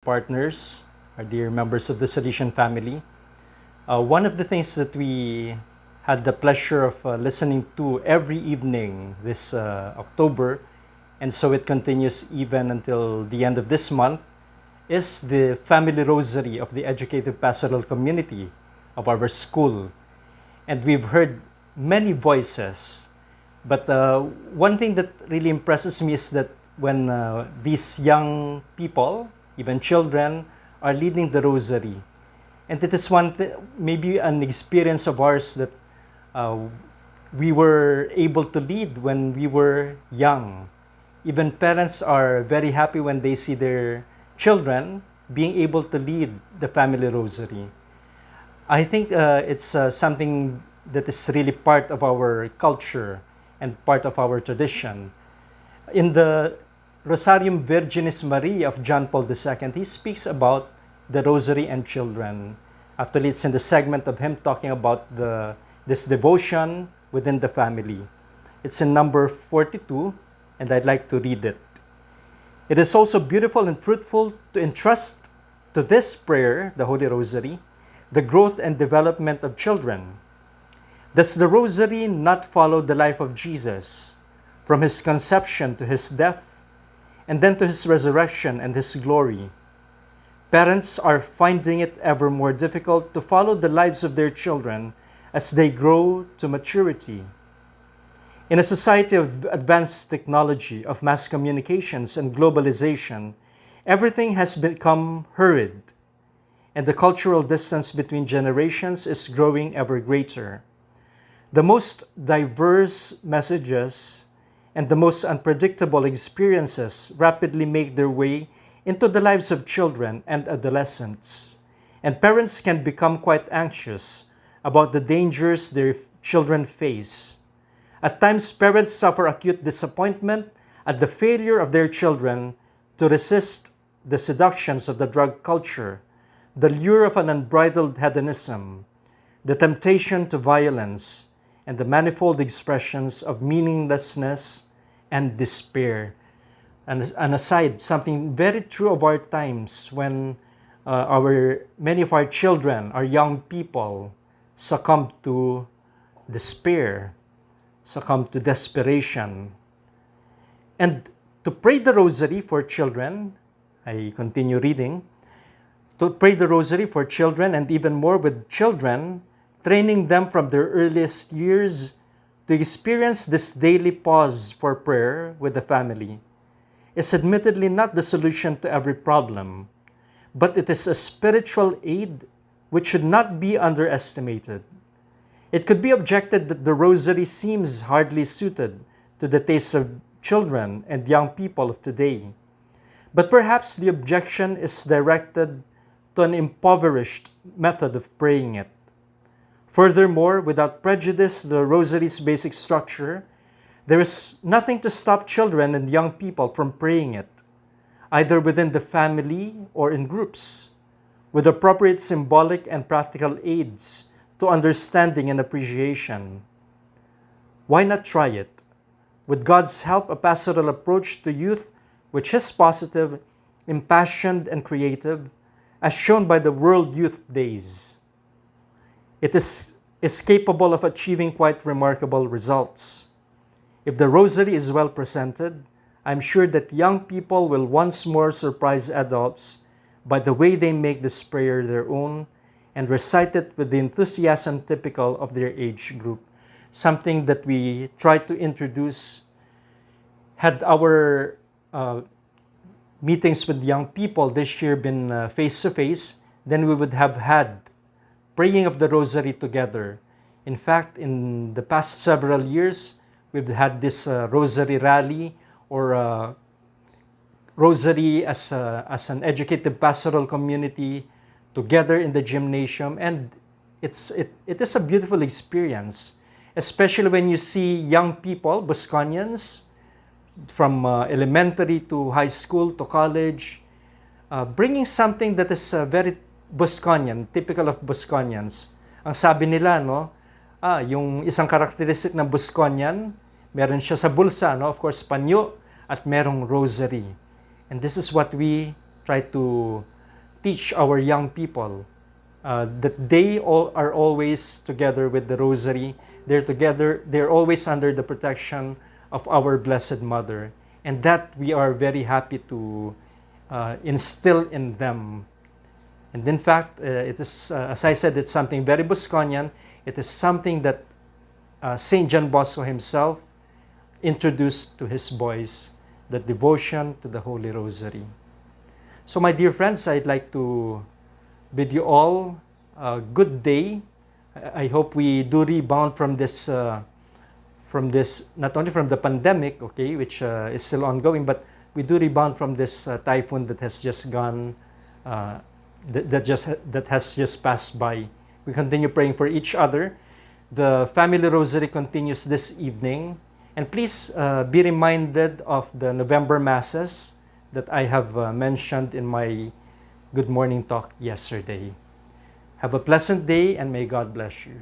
partners, our dear members of the Salesian family. One of the things that we had the pleasure of listening to every evening this October, and so it continues even until the end of this month, is the Family Rosary of the Educative Pastoral Community of our school. And we've heard many voices, but one thing that really impresses me is that when these young people, even children, are leading the rosary. And it is maybe an experience of ours that we were able to lead when we were young. Even parents are very happy when they see their children being able to lead the family rosary. I think it's something that is really part of our culture and part of our tradition. In the Rosarium Virginis Mariae of John Paul II, he speaks about the rosary and children. Actually, it's in the segment of him talking about this devotion within the family. It's in number 42, and I'd like to read it. It is also beautiful and fruitful to entrust to this prayer, the Holy Rosary, the growth and development of children. Does the Rosary not follow the life of Jesus, from his conception to his death, and then to his resurrection and his glory? Parents are finding it ever more difficult to follow the lives of their children as they grow to maturity. In a society of advanced technology, of mass communications and globalization, everything has become hurried, and the cultural distance between generations is growing ever greater. The most diverse messages and the most unpredictable experiences rapidly make their way into the lives of children and adolescents, and parents can become quite anxious about the dangers their children face. At times, parents suffer acute disappointment at the failure of their children to resist the seductions of the drug culture, the lure of an unbridled hedonism, the temptation to violence, and the manifold expressions of meaninglessness and despair. And aside, something very true of our times when many of our children, our young people, succumb to despair, succumb to desperation. And to pray the rosary for children, I continue reading, to pray the rosary for children and even more with children, training them from their earliest years to experience this daily pause for prayer with the family, is admittedly not the solution to every problem, but it is a spiritual aid which should not be underestimated. It could be objected that the rosary seems hardly suited to the taste of children and young people of today. But perhaps the objection is directed to an impoverished method of praying it. Furthermore, without prejudice to the rosary's basic structure, there is nothing to stop children and young people from praying it, either within the family or in groups, with appropriate symbolic and practical aids to understanding and appreciation. Why not try it? With God's help, a pastoral approach to youth which is positive, impassioned, and creative, as shown by the World Youth Days. It is capable of achieving quite remarkable results. If the rosary is well presented, I'm sure that young people will once more surprise adults by the way they make this prayer their own and recite it with the enthusiasm typical of their age group. Something that we try to introduce. Had our meetings with young people this year been face-to-face, then we would have had praying of the rosary together. In fact, in the past several years, we've had this rosary rally or rosary as an educative pastoral community together in the gymnasium, and it is a beautiful experience, especially when you see young people, Bosconians, from elementary to high school to college, bringing something that is very Bosconian, typical of Bosconians. Ang sabi nila, no, yung isang characteristic ng Bosconian, meron siya sa bulsa, no, of course, panyo, at merong rosary. And this is what we try to teach our young people that they all are always together with the rosary. They're together, they're always under the protection of our Blessed Mother. And that we are very happy to instill in them. And in fact, it is, as I said, it's something very Bosconian. It is something that St. John Bosco himself introduced to his boys, the devotion to the Holy Rosary. So my dear friends, I'd like to bid you all a good day. I hope we do rebound from this, not only from the pandemic, okay, which is still ongoing, but we do rebound from this typhoon that has just gone, that has just passed by. We continue praying for each other. The Family Rosary continues this evening. And please be reminded of the November Masses that I have mentioned in my Good Morning talk yesterday. Have a pleasant day and may God bless you.